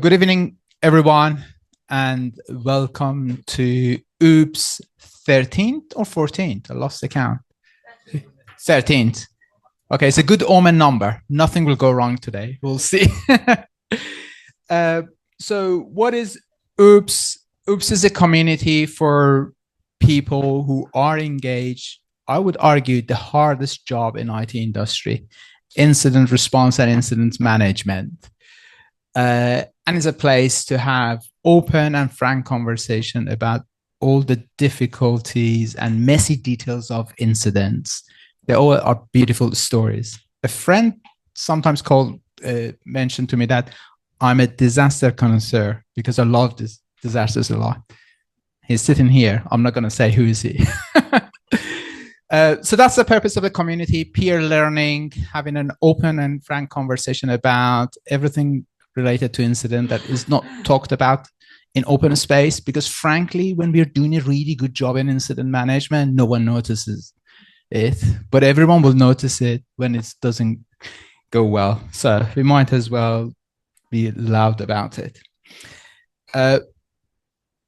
Good evening, everyone, and welcome to Oops 13th or 14th. I lost the count. 13th. Okay, it's a good omen number. Nothing will go wrong today. We'll see. So what is Oops? Oops is a community for people who are engaged. I would argue the hardest job in IT industry, incident response and incident management. And it's a place to have open and frank conversation about all the difficulties and messy details of incidents. They all are beautiful stories. A friend sometimes mentioned to me that I'm a disaster connoisseur because I love these disasters a lot. He's sitting here. I'm not going to say who is he. So that's the purpose of the community, peer learning, having an open and frank conversation about everything related to incident that is not talked about in open space, because frankly, when we're doing a really good job in incident management, no one notices it, but everyone will notice it when it doesn't go well. So we might as well be loud about it.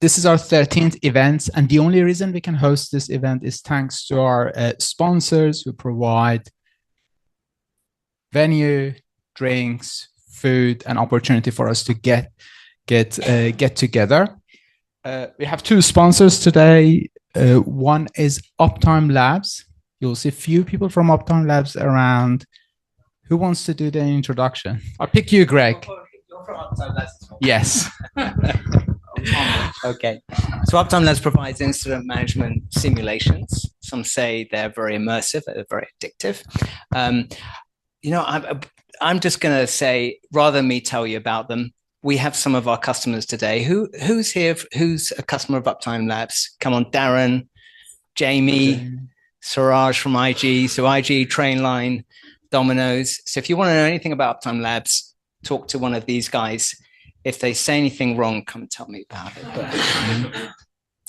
This is our 13th event, and the only reason we can host this event is thanks to our sponsors who provide venue, drinks, food, and opportunity for us to get together. We have two sponsors today. One is Uptime Labs. You'll see a few people from Uptime Labs around. Who wants to do the introduction? I'll pick you, Greg. You're from Uptime Labs as well. Yes. Okay. So Uptime Labs provides incident management simulations. Some say they're very immersive, they're very addictive. I'm just going to say, rather than me tell you about them, we have some of our customers today. Who's here? Who's a customer of Uptime Labs? Come on, Darren, Jamie, Suraj from IG. So IG, Trainline, Domino's. So if you want to know anything about Uptime Labs, talk to one of these guys. If they say anything wrong, come tell me about it. But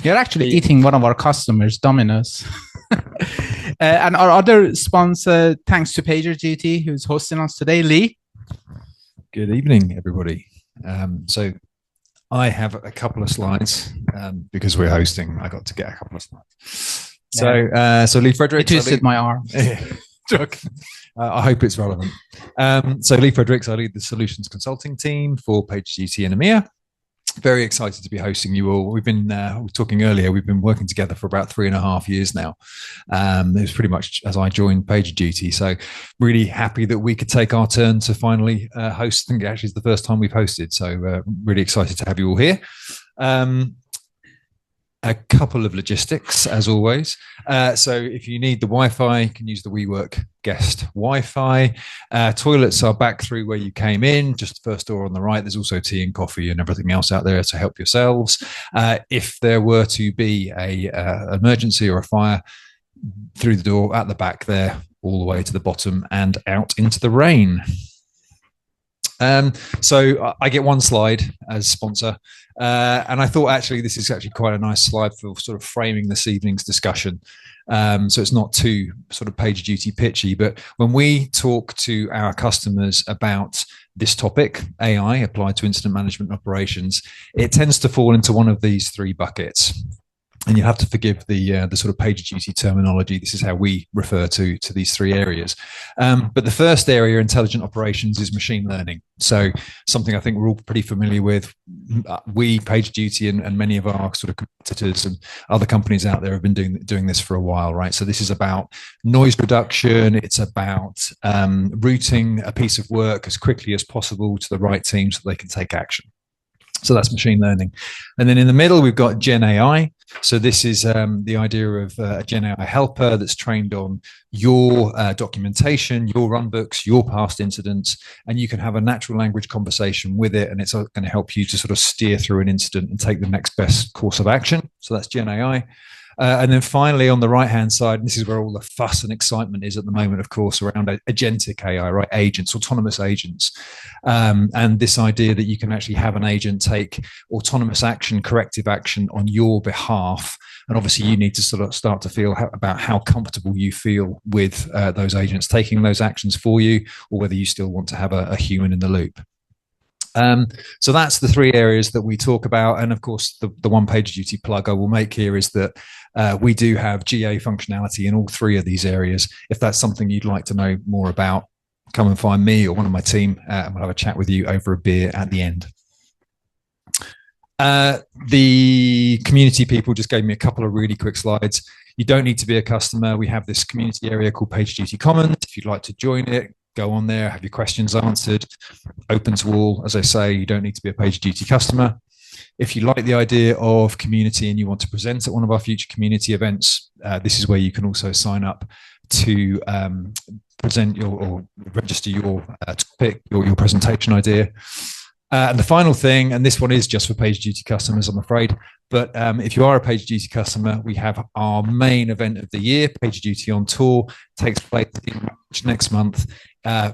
you're actually eating one of our customers, Domino's. And our other sponsor, thanks to PagerDuty, who's hosting us today, Lee. Good evening, everybody. So I have a couple of slides because we're hosting. I got to get a couple of slides. So Lee Fredericks. It twisted my arm. I hope it's relevant. So Lee Fredericks, I lead the solutions consulting team for PagerDuty and EMEA. Very excited to be hosting you all. We've been talking earlier. We've been working together for about 3.5 years now. It was pretty much as I joined PagerDuty. So really happy that we could take our turn to finally host. I think actually it's the first time we've hosted. So really excited to have you all here. A couple of logistics, as always. So if you need the Wi-Fi, you can use the WeWork guest Wi-Fi. Toilets are back through where you came in, just the first door on the right. There's also tea and coffee and everything else out there to help yourselves. If there were to be a emergency or a fire, through the door at the back there, all the way to the bottom and out into the rain. So I get one slide as sponsor, and I thought actually this is actually quite a nice slide for sort of framing this evening's discussion. So it's not too sort of PagerDuty pitchy, but when we talk to our customers about this topic, AI applied to incident management operations, it tends to fall into one of these three buckets. And you have to forgive the sort of PagerDuty terminology. This is how we refer to these three areas. But the first area, intelligent operations, is machine learning. So something I think we're all pretty familiar with. We, PagerDuty, and many of our sort of competitors and other companies out there have been doing this for a while, right? So this is about noise reduction. It's about routing a piece of work as quickly as possible to the right team so they can take action. So that's machine learning. And then in the middle, we've got Gen AI. So this is the idea of a Gen AI helper that's trained on your documentation, your runbooks, your past incidents, and you can have a natural language conversation with it, and it's going to help you to sort of steer through an incident and take the next best course of action. So that's Gen AI. And then finally, on the right-hand side, and this is where all the fuss and excitement is at the moment, of course, around agentic AI, right? Agents, autonomous agents. And this idea that you can actually have an agent take autonomous action, corrective action on your behalf. And obviously, you need to sort of start to feel about how comfortable you feel with those agents taking those actions for you, or whether you still want to have a human in the loop. So that's the three areas that we talk about. And of course, the one PagerDuty plug I will make here is that we do have GA functionality in all three of these areas. If that's something you'd like to know more about, come and find me or one of my team, and we'll have a chat with you over a beer at the end. The community people just gave me a couple of really quick slides. You don't need to be a customer. We have this community area called PagerDuty Commons. If you'd like to join it, go on there, have your questions answered. Open to all. As I say, you don't need to be a PagerDuty customer. If you like the idea of community and you want to present at one of our future community events, this is where you can also sign up to present your or register your topic, your presentation idea. And the final thing, and this one is just for PagerDuty customers, I'm afraid, but if you are a PagerDuty customer, we have our main event of the year, PagerDuty on Tour, takes place in March next month. A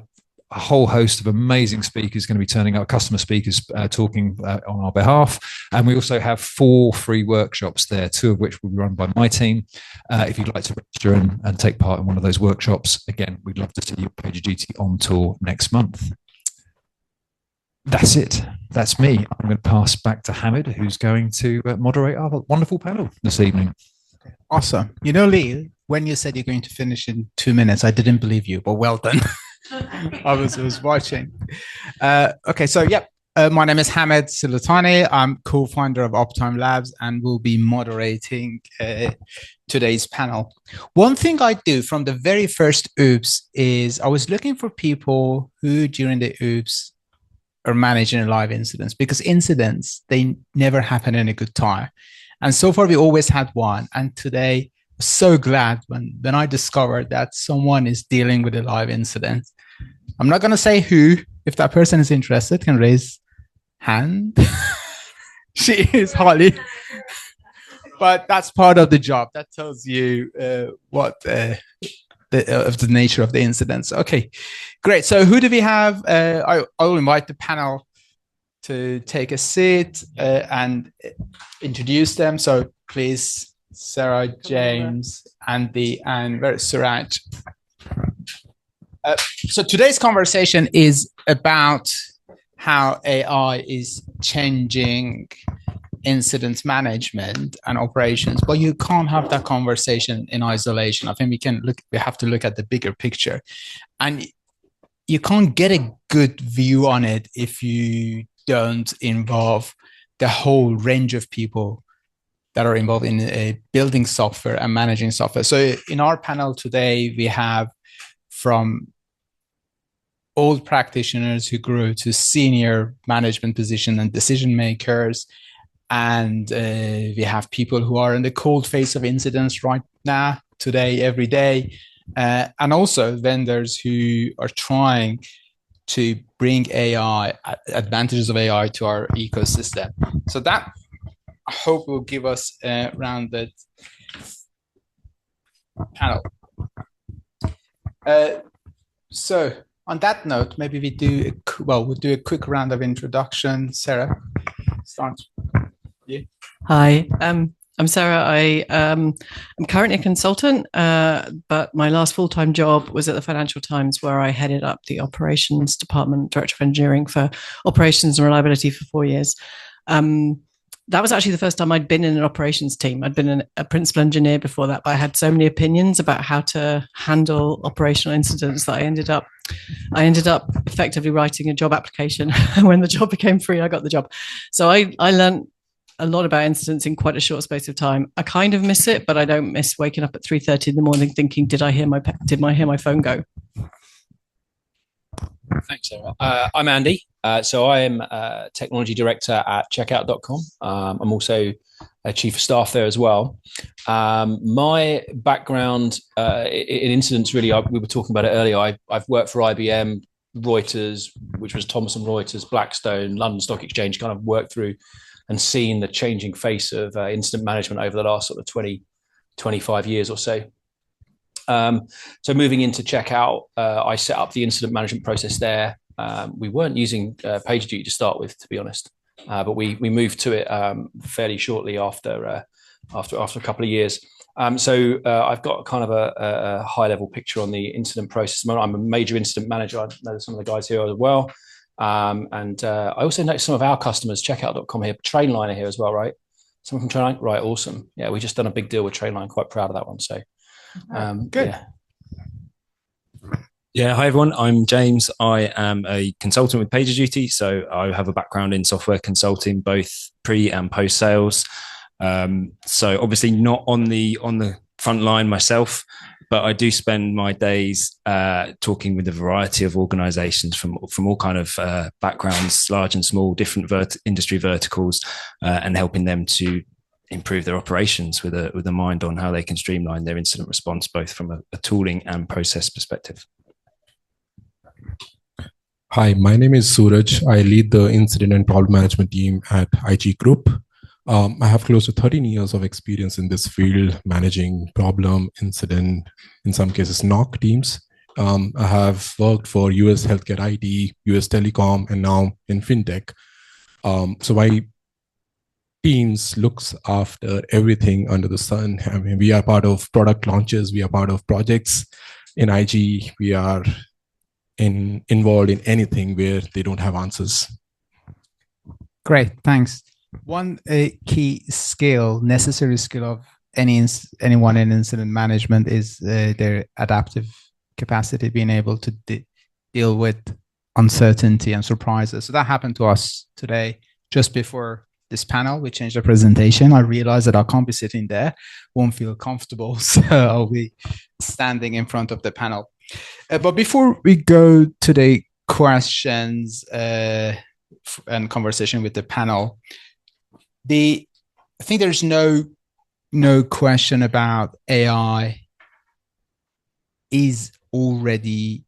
whole host of amazing speakers going to be turning up, customer speakers talking on our behalf. And we also have 4 free workshops there, 2 of which will be run by my team. If you'd like to register and take part in one of those workshops, again, we'd love to see you at PagerDuty on Tour next month. That's it. That's me. I'm going to pass back to Hamid, who's going to moderate our wonderful panel this evening. Awesome. You know, Lee, when you said you're going to finish in 2 minutes, I didn't believe you, but well done. I was watching. Okay, so my name is Hamid Silatani. I'm co-founder of Uptime Labs and will be moderating today's panel. One thing I do from the very first Oops is I was looking for people who during the Oops are managing live incidents, because incidents, they never happen in a good time. And so far we always had one. And today, I'm so glad when I discovered that someone is dealing with a live incident. I'm not going to say who. If that person is interested, can raise hand. She is Holly. But that's part of the job. That tells you what the nature of the incidents. Okay, great. So who do we have? I will invite the panel to take a seat and introduce them. So please, Sarah, James, Andy, and Suraj. So today's conversation is about how AI is changing incident management and operations, but you can't have that conversation in isolation. I think we have to look at the bigger picture, and you can't get a good view on it if you don't involve the whole range of people that are involved in building software and managing software. So in our panel today, we have from old practitioners who grew to senior management position and decision makers. And we have people who are in the cold face of incidents right now, today, every day. And also vendors who are trying to bring AI, advantages of AI to our ecosystem. So that, I hope, will give us a rounded panel. So on that note, maybe we'll do a quick round of introduction. Sarah, start. Yeah. Hi, I'm Sarah. I'm currently a consultant, but my last full-time job was at the Financial Times, where I headed up the operations department, director of engineering for operations and reliability for 4 years. That was actually the first time I'd been in an operations team. I'd been a principal engineer before that, but I had so many opinions about how to handle operational incidents that I ended up effectively writing a job application. When the job became free, I got the job. So I learned a lot about incidents in quite a short space of time. I kind of miss it, but I don't miss waking up at 3:30 in the morning thinking, did I hear my phone go? Thanks, Sarah. I'm Andy. So I am technology director at checkout.com. I'm also a chief of staff there as well. My background in incidents, really, we were talking about it earlier. I've worked for IBM, Reuters, which was Thomson Reuters, Blackstone, London Stock Exchange, kind of worked through and seen the changing face of incident management over the last sort of 20, 25 years or so. So moving into Checkout, I set up the incident management process there. We weren't using PagerDuty to start with, to be honest, but we moved to it fairly shortly after a couple of years. So I've got kind of a high level picture on the incident process. I'm a major incident manager. I know some of the guys here as well. And I also noticed some of our customers, checkout.com here, Trainline are here as well, right? Someone from Trainline, right? Awesome. Yeah, we just done a big deal with Trainline. Quite proud of that one. So, good. Yeah. Yeah, hi everyone. I'm James. I am a consultant with PagerDuty, so I have a background in software consulting, both pre and post sales. So obviously not on the front line myself, but I do spend my days talking with a variety of organisations from all kind of backgrounds, large and small, different industry verticals, and helping them to improve their operations with a mind on how they can streamline their incident response, both from a tooling and process perspective. Hi, my name is Suraj. I lead the incident and problem management team at IG Group. I have close to 13 years of experience in this field, managing problem, incident, in some cases NOC teams. I have worked for US Healthcare IT, US Telecom, and now in FinTech. So my teams looks after everything under the sun. I mean, we are part of product launches, we are part of projects. In IG, we are involved in anything where they don't have answers. Great, thanks. One key skill, necessary skill of anyone in incident management is their adaptive capacity, being able to deal with uncertainty and surprises. So that happened to us today, just before this panel. We changed the presentation. I realized that I can't be sitting there, won't feel comfortable, so I'll be standing in front of the panel. But before we go to the questions and conversation with the panel, I think there's no question about AI is already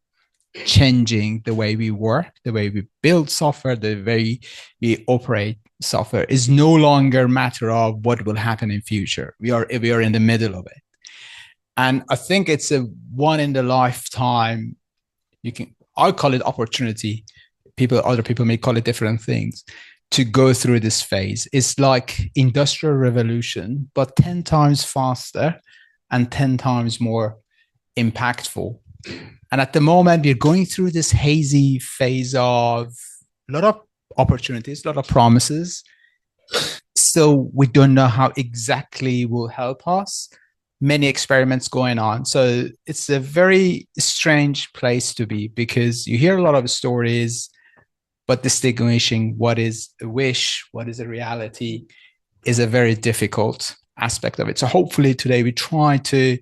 changing the way we work, the way we build software, the way we operate software. Is no longer a matter of what will happen in future. We are in the middle of it. And I think it's a one in the lifetime, I call it opportunity. Other people may call it different things, to go through this phase. It's like industrial revolution, but 10 times faster and 10 times more impactful. And at the moment, we're going through this hazy phase of a lot of opportunities, a lot of promises. So we don't know how exactly will help us. Many experiments going on. So it's a very strange place to be, because you hear a lot of stories, but distinguishing what is a wish, what is a reality, is a very difficult aspect of it. So hopefully today we try to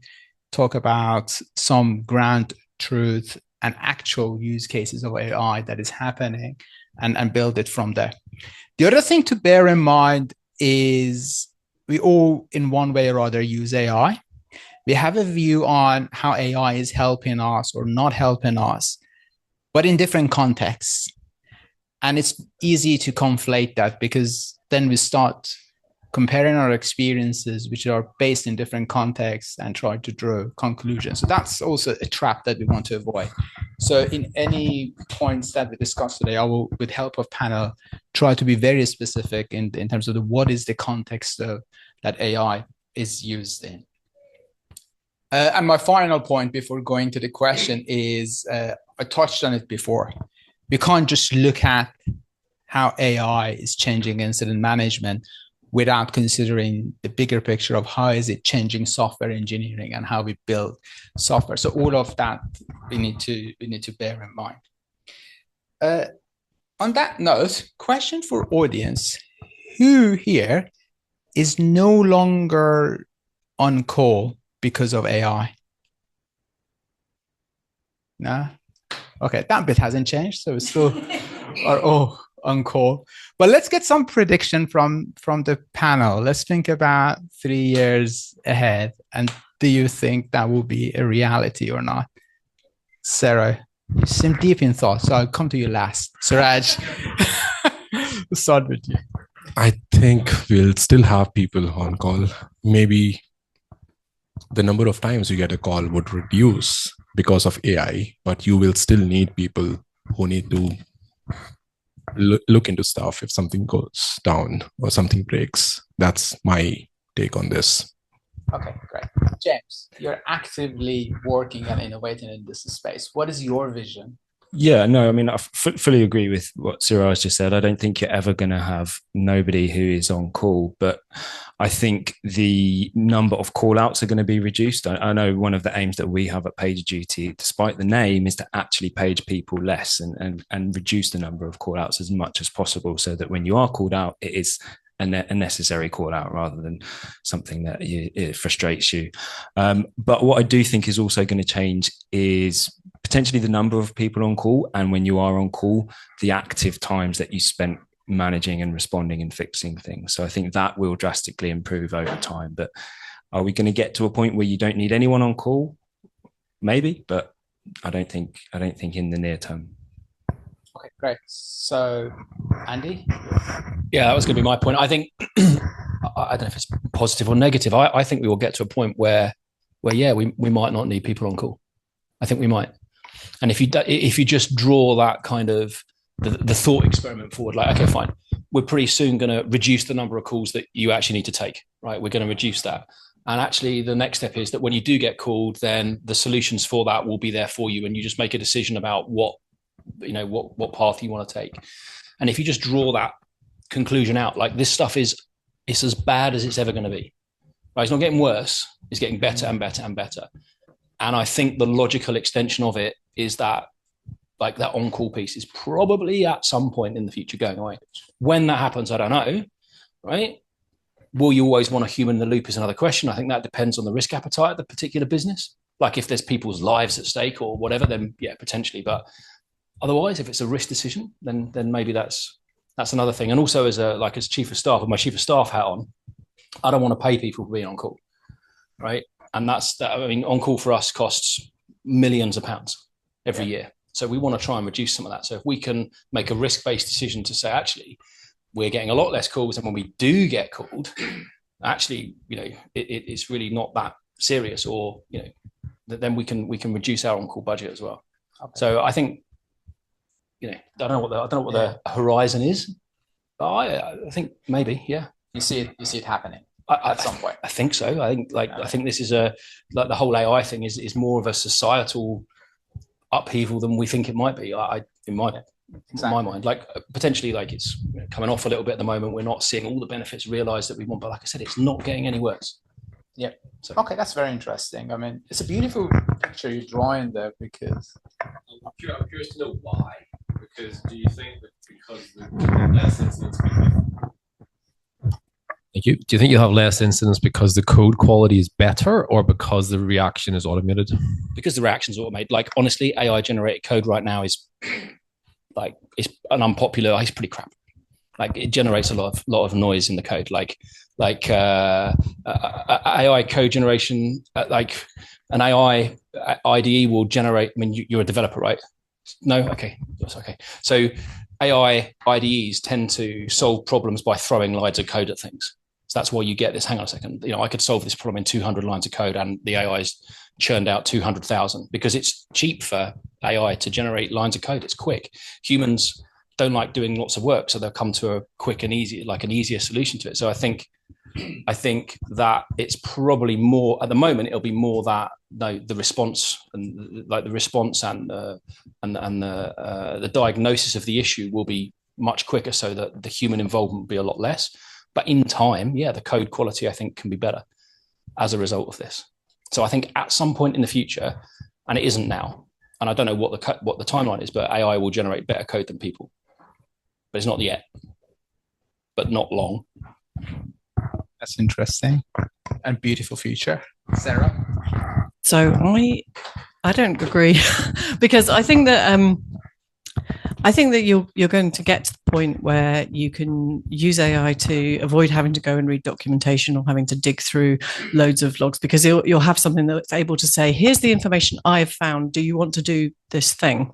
talk about some ground truth and actual use cases of AI that is happening, and build it from there. The other thing to bear in mind is we all, in one way or other, use AI. We have a view on how AI is helping us or not helping us, but in different contexts. And it's easy to conflate that, because then we start comparing our experiences, which are based in different contexts, and try to draw conclusions. So that's also a trap that we want to avoid. So in any points that we discuss today, I will, with help of panel, try to be very specific in terms of what is the context of that AI is used in. And my final point before going to the question is, I touched on it before. We can't just look at how AI is changing incident management without considering the bigger picture of how is it changing software engineering and how we build software. So all of that we need to bear in mind. On that note, question for audience: who here is no longer on call because of AI? No? Okay, that bit hasn't changed, so we still are all on call. But let's get some prediction from the panel. Let's think about 3 years ahead, and do you think that will be a reality or not? Sarah, you seem deep in thought, so I'll come to you last. Suraj, we'll start with you. I think we'll still have people on call. Maybe the number of times you get a call would reduce because of AI, but you will still need people who need to look into stuff if something goes down or something breaks. That's my take on this. Okay, great. James, you're actively working and innovating in this space. What is your vision Yeah, no, I mean, I fully agree with what Suraj just said. I don't think you're ever going to have nobody who is on call, but I think the number of call outs are going to be reduced. I know one of the aims that we have at PagerDuty, despite the name, is to actually page people less and reduce the number of call outs as much as possible, so that when you are called out, it is a necessary call out rather than something that it frustrates you. But what I do think is also going to change is potentially the number of people on call, and when you are on call, the active times that you spent managing and responding and fixing things. So I think that will drastically improve over time. But are we going to get to a point where you don't need anyone on call? Maybe, but I don't think in the near term. Okay, great. So, Andy? Yeah, that was going to be my point. I think, I don't know if it's positive or negative. I think we will get to a point where yeah, we might not need people on call. I think we might. And if you just draw that kind of the thought experiment forward, like, okay, fine, we're pretty soon going to reduce the number of calls that you actually need to take, right? We're going to reduce that. And actually the next step is that when you do get called, then the solutions for that will be there for you. And you just make a decision about what path you want to take. And if you just draw that conclusion out, like, this stuff it's as bad as it's ever going to be, right? It's not getting worse. It's getting better and better and better. And I think the logical extension of it is that, like, that on-call piece is probably at some point in the future going away. When that happens, I don't know, right? Will you always want a human in the loop is another question. I think that depends on the risk appetite of the particular business. Like, if there's people's lives at stake or whatever, then yeah, potentially. But otherwise, if it's a risk decision, then maybe that's another thing. And also, as chief of staff, with my chief of staff hat on, I don't want to pay people for being on call, right? And that's that. I mean, on call for us costs millions of pounds every year. So we want to try and reduce some of that. So if we can make a risk-based decision to say, actually, we're getting a lot less calls, and when we do get called, actually, it's really not that serious, or then we can reduce our on-call budget as well. Okay. So I think, I don't know what the horizon is, but I think maybe, yeah. You see it happening. At some point, I think so. I think this is the whole AI thing is more of a societal upheaval than we think it might be. In my mind, like, potentially, like, it's coming off a little bit at the moment. We're not seeing all the benefits realized that we want, but like I said, it's not getting any worse. Yeah. So. Okay, that's very interesting. I mean, it's a beautiful picture you're drawing there, because I'm curious to know why. Because do you think that because the less incidents Thank you. Do you think you'll have less incidents because the code quality is better, or because the reaction is automated? Because the reaction is automated. Like, honestly, AI generated code right now is like, it's an unpopular. It's pretty crap. Like, it generates a lot of noise in the code. Like AI code generation, like an AI IDE will generate. I mean, you're a developer, right? No, okay, that's okay. So AI IDEs tend to solve problems by throwing lines of code at things. So that's why you get this. Hang on a second. I could solve this problem in 200 lines of code, and the AI's churned out 200,000 because it's cheap for AI to generate lines of code. It's quick. Humans don't like doing lots of work, so they'll come to a quick and easy, like an easier solution to it. So I think that it's probably more at the moment. It'll be more that the response and the diagnosis of the issue will be much quicker, so that the human involvement will be a lot less. But in time, yeah, the code quality, I think, can be better as a result of this. So I think at some point in the future, and it isn't now, and I don't know what the timeline is, but AI will generate better code than people. But it's not yet, but not long. That's interesting and beautiful future. Sarah? So I don't agree because I think that you're going to get to the point where you can use AI to avoid having to go and read documentation or having to dig through loads of logs, because you'll have something that's able to say, here's the information I've found. Do you want to do this thing?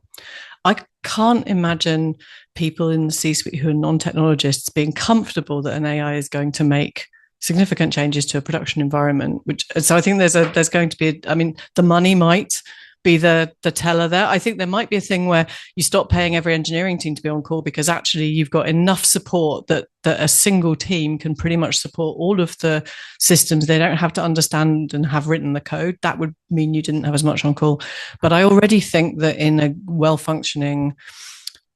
I can't imagine people in the C-suite who are non-technologists being comfortable that an AI is going to make significant changes to a production environment. So I think there's going to be, the money might, be the teller there. I think there might be a thing where you stop paying every engineering team to be on call because actually you've got enough support that a single team can pretty much support all of the systems. They don't have to understand and have written the code. That would mean you didn't have as much on call. But I already think that in a well-functioning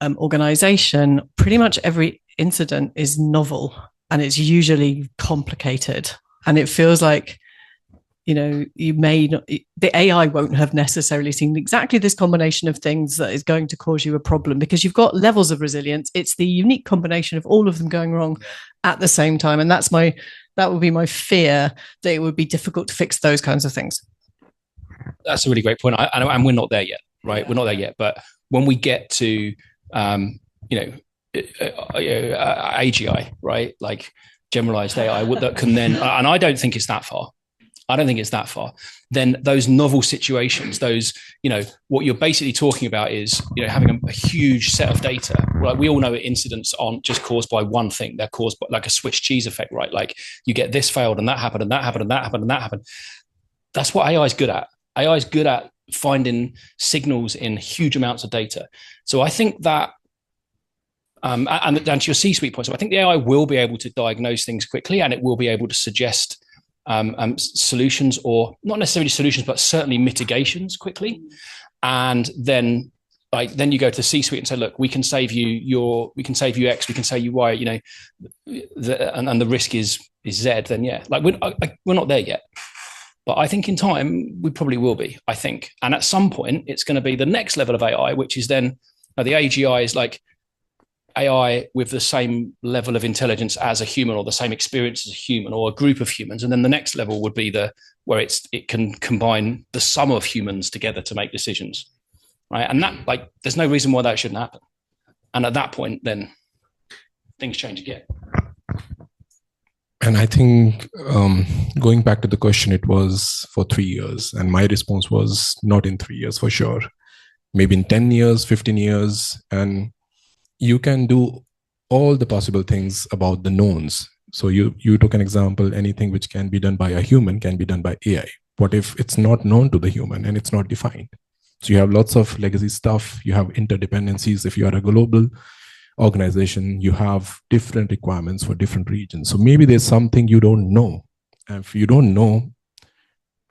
organization, pretty much every incident is novel and it's usually complicated. And it feels like, you may not, the AI won't have necessarily seen exactly this combination of things that is going to cause you a problem because you've got levels of resilience. It's the unique combination of all of them going wrong at the same time. And that would be my fear, that it would be difficult to fix those kinds of things. That's a really great point. And we're not there yet, right? We're not there yet. But when we get to, AGI, right? Like generalized AI that can then, and I don't think it's that far. Then those novel situations, those, what you're basically talking about is, having a huge set of data. Like we all know incidents aren't just caused by one thing. They're caused by like a Swiss cheese effect, right? Like you get this failed and that happened and that happened and that happened and that happened. That's what AI is good at. AI is good at finding signals in huge amounts of data. So I think that, and to your C-suite point, so I think the AI will be able to diagnose things quickly and it will be able to suggest solutions, or not necessarily solutions, but certainly mitigations quickly. And then you go to the C-suite and say, look, we can save you X, we can save you Y, and the risk is Z. Then we're not there yet. But I think in time we probably will be, I think. And at some point it's going to be the next level of AI, which is then the AGI is like AI with the same level of intelligence as a human, or the same experience as a human, or a group of humans. And then the next level would be where it can combine the sum of humans together to make decisions, right? And that, there's no reason why that shouldn't happen. And at that point, then things change again. And I think going back to the question, it was for 3 years. And my response was not in 3 years for sure. Maybe in 10 years, 15 years. And you can do all the possible things about the knowns. So you took an example, anything which can be done by a human can be done by AI. What if it's not known to the human and it's not defined? So you have lots of legacy stuff. You have interdependencies. If you are a global organization, you have different requirements for different regions. So maybe there's something you don't know. And if you don't know,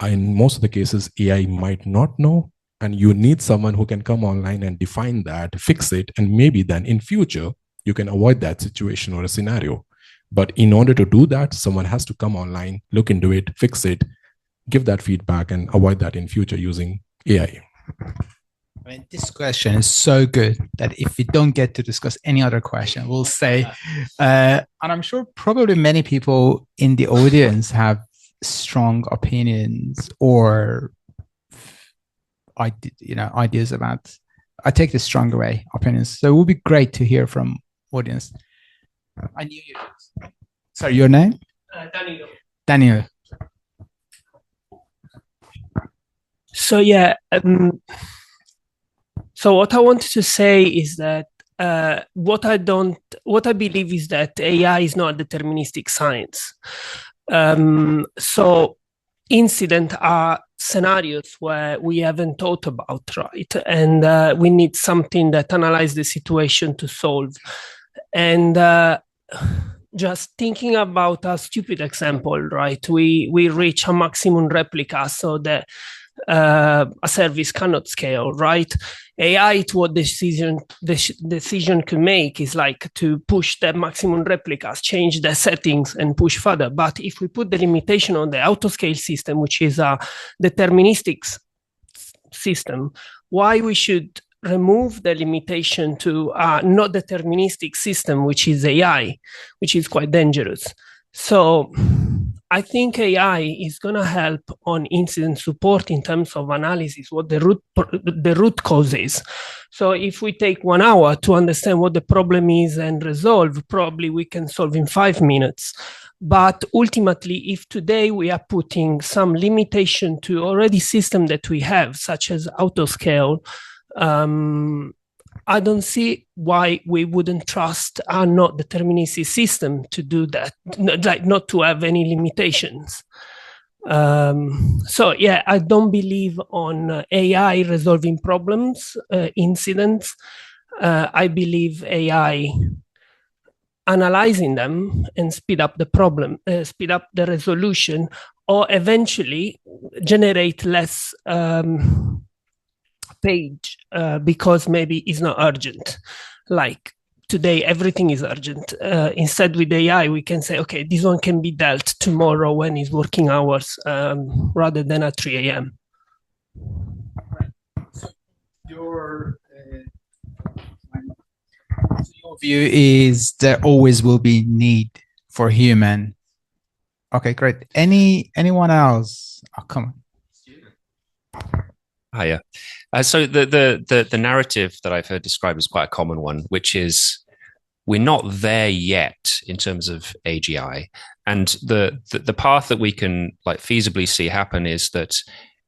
in most of the cases, AI might not know. And you need someone who can come online and define that, fix it, and maybe then in future, you can avoid that situation or a scenario. But in order to do that, someone has to come online, look into it, fix it, give that feedback, and avoid that in future using AI. I mean, this question is so good that if we don't get to discuss any other question, we'll say, and I'm sure probably many people in the audience have strong opinions or ideas about. I take the strong away opinions. So it would be great to hear from audience. I knew you. Sorry, your name? Daniel. Daniel. So yeah. So what I wanted to say is that what I believe is that AI is not a deterministic science. So incidents are scenarios where we haven't thought about, right? And we need something that analyzes the situation to solve. And just thinking about a stupid example, right? We reach a maximum replica so that a service cannot scale, right? AI, what decision can make is like to push the maximum replicas, change the settings and push further. But if we put the limitation on the autoscale system, which is a deterministic system, why we should remove the limitation to a not deterministic system, which is AI, which is quite dangerous. So I think AI is going to help on incident support in terms of analysis, what the root cause is. So if we take 1 hour to understand what the problem is and resolve, probably we can solve in 5 minutes. But ultimately, if today we are putting some limitation to already system that we have, such as autoscale, I don't see why we wouldn't trust a not deterministic system to do that, like not to have any limitations. So yeah, I don't believe on AI resolving problems, incidents. I believe AI analyzing them and speed up the problem, speed up the resolution, or eventually generate less page because maybe it's not urgent. Like today, everything is urgent. Instead, with AI, we can say, okay, this one can be dealt tomorrow when it's working hours rather than at 3 a.m. Your view is there always will be need for human. Okay, great. Anyone else? Oh, come on. Hiya. So the narrative that I've heard described is quite a common one, which is we're not there yet in terms of AGI, and the path that we can like feasibly see happen is that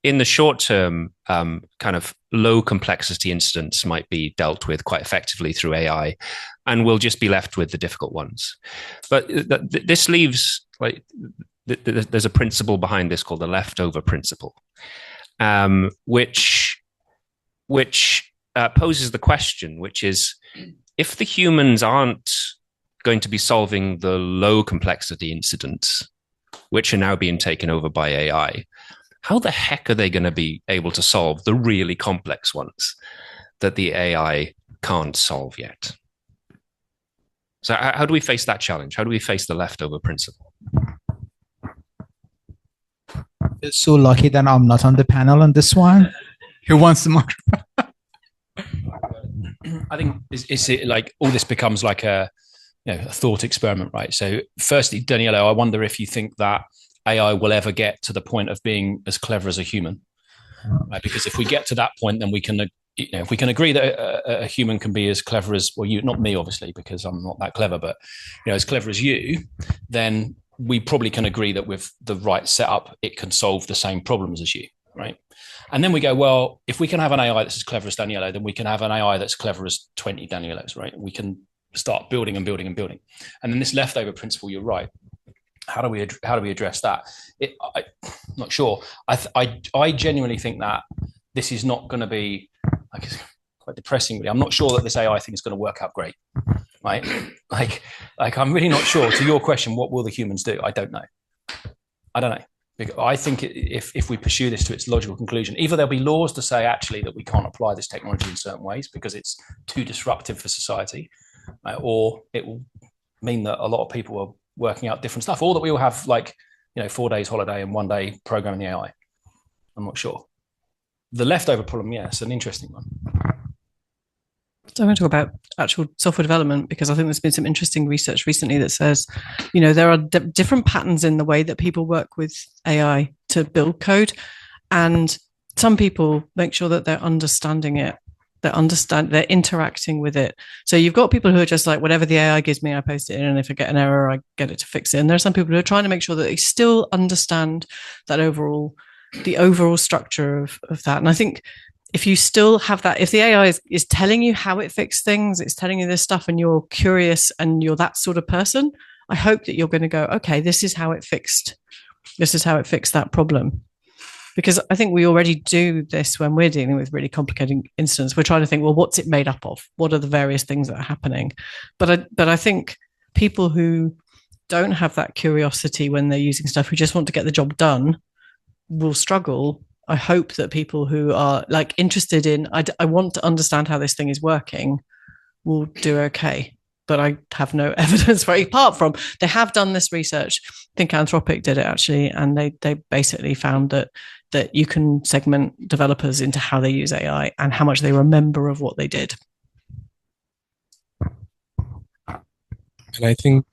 in the short term, kind of low complexity incidents might be dealt with quite effectively through AI, and we'll just be left with the difficult ones. But this leaves like there's a principle behind this called the leftover principle. Which poses the question, which is, if the humans aren't going to be solving the low complexity incidents, which are now being taken over by AI, how the heck are they going to be able to solve the really complex ones that the AI can't solve yet? So how do we face that challenge? How do we face the leftover principle? So lucky that I'm not on the panel on this one. Who wants the microphone? I think it's like all this becomes like a thought experiment, right? So firstly, Daniela, I wonder if you think that AI will ever get to the point of being as clever as a human, right? Because if we get to that point, then we can, if we can agree that a human can be as clever as, well, you, not me, obviously, because I'm not that clever, but as clever as you, then we probably can agree that with the right setup, it can solve the same problems as you, right? And then we go, well, if we can have an AI that's as clever as Daniela, then we can have an AI that's clever as 20 Danielos, right? We can start building and building and building. And then this leftover principle, you're right. How do we address that? I'm not sure. I genuinely think that this is not going to be, like, it's quite depressing, really. I'm not sure that this AI thing is going to work out great, right? Like I'm really not sure. To your question, what will the humans do? I don't know. Because I think if we pursue this to its logical conclusion, either there'll be laws to say actually that we can't apply this technology in certain ways because it's too disruptive for society, right? Or it will mean that a lot of people are working out different stuff, or that we will have 4 days holiday and 1 day programming the AI. I'm not sure. The leftover problem, yes, an interesting one. So I want to talk about actual software development, because I think there's been some interesting research recently that says, there are different patterns in the way that people work with AI to build code. And some people make sure that they're understanding it. They're interacting with it. So you've got people who are just like, whatever the AI gives me, I post it in. And if I get an error, I get it to fix it. And there are some people who are trying to make sure that they still understand that the overall structure of that. And I think if you still have that, if the AI is telling you how it fixed things, it's telling you this stuff, and you're curious and you're that sort of person, I hope that you're going to go, okay, this is how it fixed that problem. Because I think we already do this when we're dealing with really complicated incidents. We're trying to think, well, what's it made up of? What are the various things that are happening? But I think people who don't have that curiosity when they're using stuff, who just want to get the job done, will struggle. I hope that people who are interested in, I want to understand how this thing is working, will do okay. But I have no evidence for it, apart from they have done this research. I think Anthropic did it actually, and they basically found that you can segment developers into how they use AI and how much they remember of what they did. And I think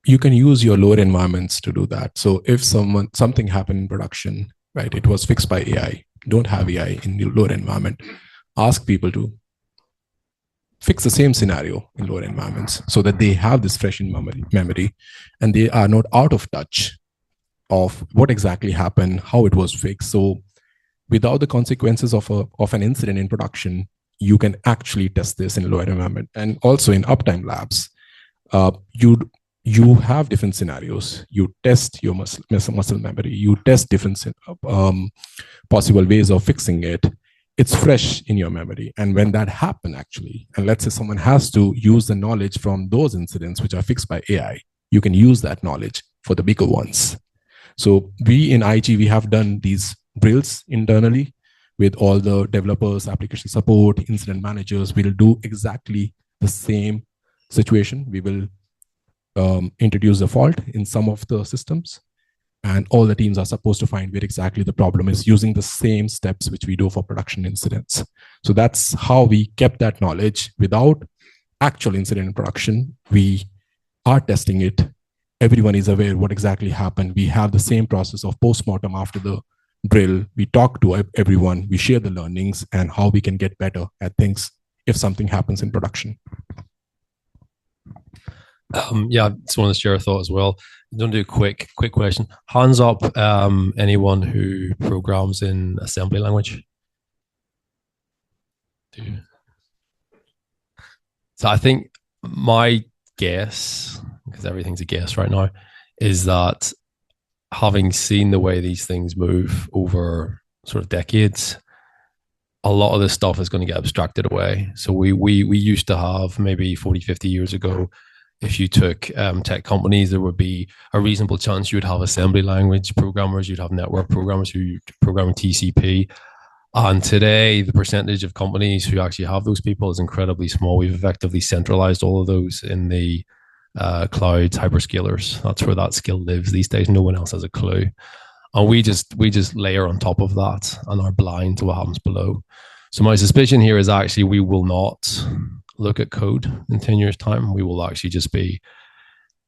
you can use your lower environments to do that. So if something happened in production, right, it was fixed by AI, don't have AI in the lower environment, ask people to fix the same scenario in lower environments so that they have this fresh in memory and they are not out of touch of what exactly happened, how it was fixed. So without the consequences of an incident in production, you can actually test this in lower environment. And also in Uptime labs, you you have different scenarios. You test your muscle memory. You test different possible ways of fixing it. It's fresh in your memory. And when that happens, actually, and let's say someone has to use the knowledge from those incidents which are fixed by AI, you can use that knowledge for the bigger ones. So we in IG, we have done these drills internally with all the developers, application support, incident managers. We'll do exactly the same situation. We will introduce a fault in some of the systems, and all the teams are supposed to find where exactly the problem is using the same steps which we do for production incidents. So that's how we kept that knowledge without actual incident in production. We are testing it. Everyone is aware what exactly happened. We have the same process of postmortem after the drill. We talk to everyone. We share the learnings and how we can get better at things if something happens in production. Yeah, I just want to share a thought as well. Don't do a quick question. Hands up, anyone who programs in assembly language. So I think my guess, because everything's a guess right now, is that having seen the way these things move over sort of decades, a lot of this stuff is going to get abstracted away. So we used to have maybe 40, 50 years ago, if you took tech companies, there would be a reasonable chance you would have assembly language programmers, you'd have network programmers who program TCP. And today, the percentage of companies who actually have those people is incredibly small. We've effectively centralized all of those in the cloud hyperscalers. That's where that skill lives these days. No one else has a clue. And we just layer on top of that and are blind to what happens below. So my suspicion here is actually we will not look at code in 10 years' time. We will actually just be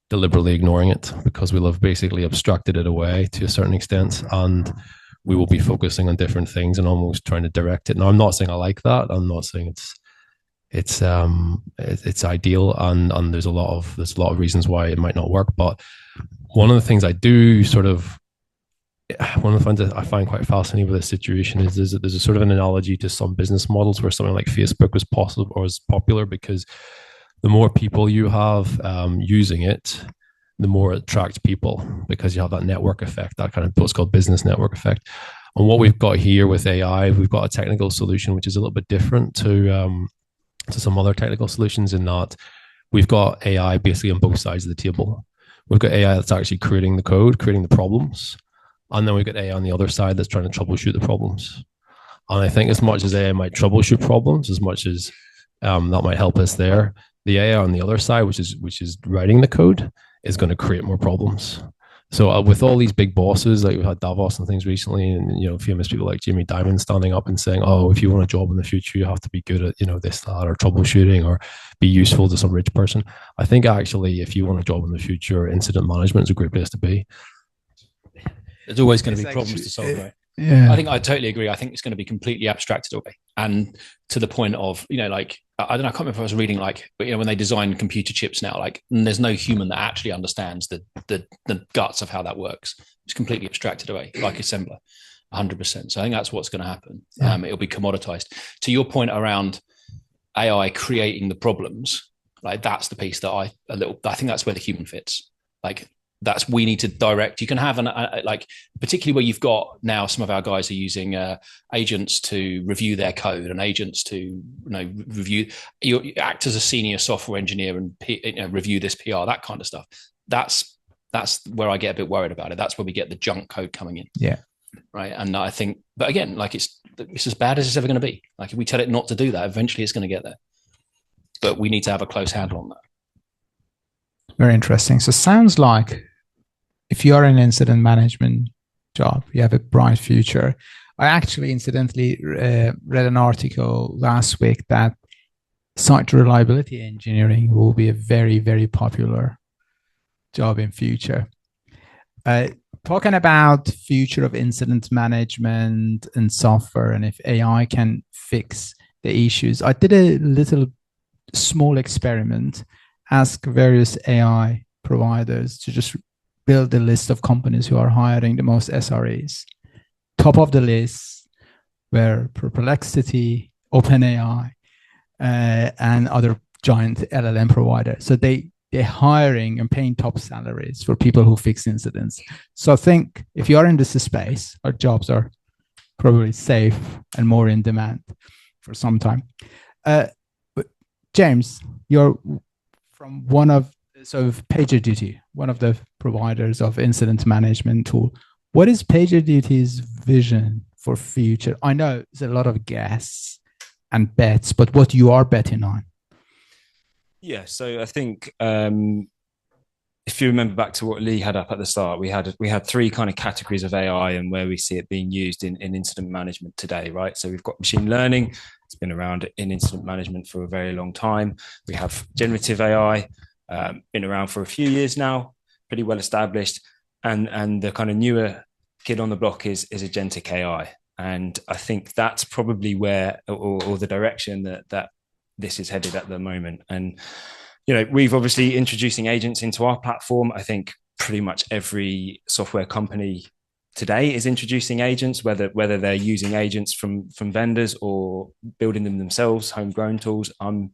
deliberately ignoring it because we'll have basically abstracted it away to a certain extent, and we will be focusing on different things and almost trying to direct it. Now, I'm not saying I like that. I'm not saying it's ideal, and there's a lot of reasons why it might not work. But one of the things I do one of the things that I find quite fascinating with this situation is there's a sort of an analogy to some business models where something like Facebook was possible or was popular because the more people you have using it, the more it attracts people because you have that network effect, that kind of what's called business network effect. And what we've got here with AI, we've got a technical solution which is a little bit different to some other technical solutions in that we've got AI basically on both sides of the table. We've got AI that's actually creating the code, creating the problems. And then we've got AI on the other side that's trying to troubleshoot the problems. And I think as much as AI might troubleshoot problems, as much as that might help us there, the AI on the other side, which is writing the code, is going to create more problems. So with all these big bosses, like we've had Davos and things recently, and famous people like Jamie Dimon standing up and saying, "Oh, if you want a job in the future, you have to be good at this, that, or troubleshooting, or be useful to some rich person." I think actually, if you want a job in the future, incident management is a great place to be. There's always going to be problems to solve, right? Yeah. I think I totally agree. I think it's going to be completely abstracted away, and to the point of like I don't know. I can't remember if I was reading when they design computer chips now, there's no human that actually understands the guts of how that works. It's completely abstracted away, like assembler, 100%. So I think that's what's going to happen. Yeah. It'll be commoditized. To your point around AI creating the problems, that's the piece that I think that's where the human fits. We need to direct. You can have particularly where you've got now some of our guys are using agents to review their code and agents to review. You act as a senior software engineer and review this PR, that kind of stuff. That's where I get a bit worried about it. That's where we get the junk code coming in. Yeah. Right. And I think, but again, it's as bad as it's ever going to be. If we tell it not to do that, eventually it's going to get there. But we need to have a close handle on that. Very interesting. So sounds like if you are in an incident management job, you have a bright future. I actually incidentally read an article last week that site reliability engineering will be a very, very popular job in future. Talking about future of incident management and software and if AI can fix the issues, I did a little small experiment, ask various AI providers to just build a list of companies who are hiring the most SREs. Top of the list were Perplexity, OpenAI, and other giant LLM providers. So they they're hiring and paying top salaries for people who fix incidents. So I think if you are in this space, our jobs are probably safe and more in demand for some time. But James, you're from one of PagerDuty, one of the providers of incident management tool. What is PagerDuty's vision for future? I know there's a lot of guess and bets, but what you are betting on? Yeah, so I think if you remember back to what Lee had up at the start, we had three kind of categories of AI and where we see it being used in incident management today, right? So we've got machine learning. It's been around in incident management for a very long time. We have generative AI, been around for a few years now, pretty well established. And the kind of newer kid on the block is agentic AI. And I think that's probably where, or the direction that this is headed at the moment. And, you know, we've obviously introducing agents into our platform. I think pretty much every software company today is introducing agents, whether they're using agents from vendors or building them themselves, homegrown tools. I'm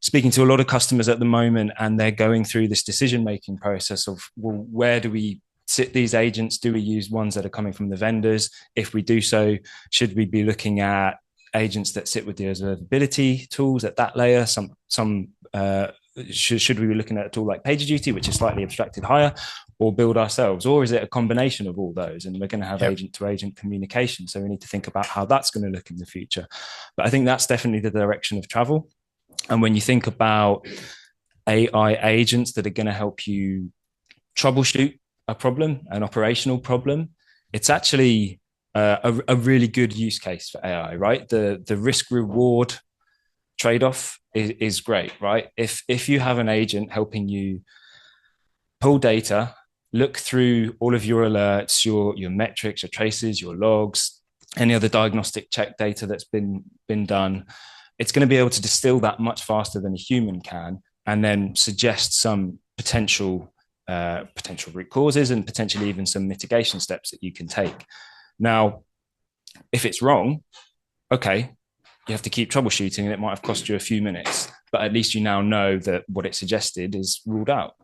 speaking to a lot of customers at the moment, and they're going through this decision-making process of, well, where do we sit these agents? Do we use ones that are coming from the vendors? If we do so, should we be looking at agents that sit with the observability tools at that layer? Should we be looking at a tool like PagerDuty, which is slightly abstracted higher, or build ourselves? Or is it a combination of all those? And we're going to have agent-to-agent communication. So we need to think about how that's going to look in the future. But I think that's definitely the direction of travel. And when you think about AI agents that are going to help you troubleshoot a problem, an operational problem, it's actually a really good use case for AI, right? The risk-reward trade-off is great, right? If you have an agent helping you pull data, look through all of your alerts, your metrics, your traces, your logs, any other diagnostic check data that's been done, it's going to be able to distill that much faster than a human can, and then suggest some potential root causes and potentially even some mitigation steps that you can take. Now, if it's wrong, okay, you have to keep troubleshooting and it might have cost you a few minutes, but at least you now know that what it suggested is ruled out.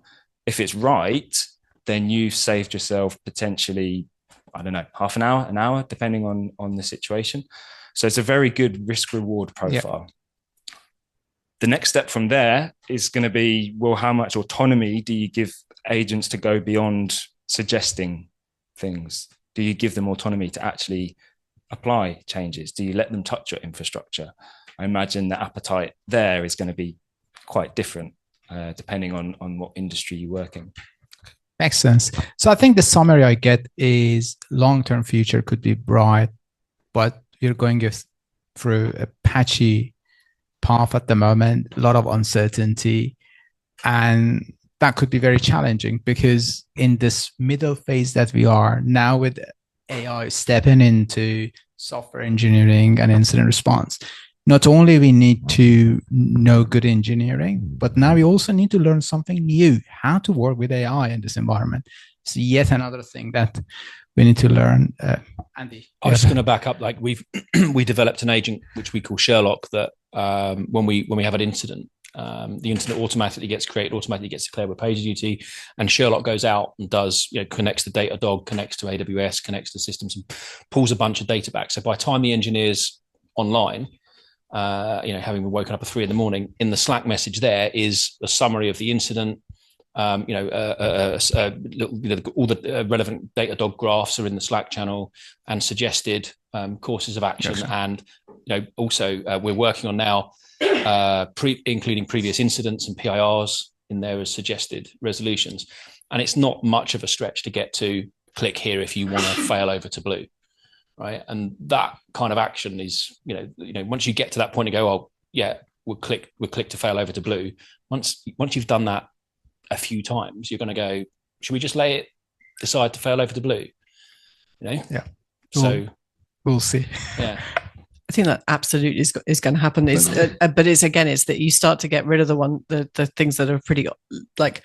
If it's right, then you've saved yourself potentially, I don't know, half an hour, depending on the situation. So it's a very good risk-reward profile. Yeah. The next step from there is going to be, well, how much autonomy do you give agents to go beyond suggesting things? Do you give them autonomy to actually apply changes? Do you let them touch your infrastructure? I imagine the appetite there is going to be quite different depending on what industry you work in. Makes sense. So I think the summary I get is long-term future could be bright, but you're going through a patchy path at the moment, a lot of uncertainty, and that could be very challenging because in this middle phase that we are now with AI stepping into software engineering and incident response, not only we need to know good engineering, but now we also need to learn something new, how to work with AI in this environment. It's yet another thing that we need to learn. Andy, I was going to back up. Like we developed an agent which we call Sherlock that when we have an incident, the incident automatically gets created, automatically gets declared with PagerDuty, and Sherlock goes out and does, connects to Datadog, connects to AWS, connects to systems, and pulls a bunch of data back. So by the time the engineer's online, having been woken up at 3 a.m, in the Slack message there is a summary of the incident. All the relevant Datadog graphs are in the Slack channel and suggested courses of action. Yes. And also we're working on now including previous incidents and PIRs in there as suggested resolutions. And it's not much of a stretch to get to click here if you want to fail over to blue, right? And that kind of action is, once you get to that point and go, oh yeah, we'll click to fail over to blue. Once you've done that a few times, you're going to go, should we just decide to fail over to blue? Yeah. So we'll see. Yeah. I think that absolutely is going to happen. But it's that you start to get rid of the things that are pretty like,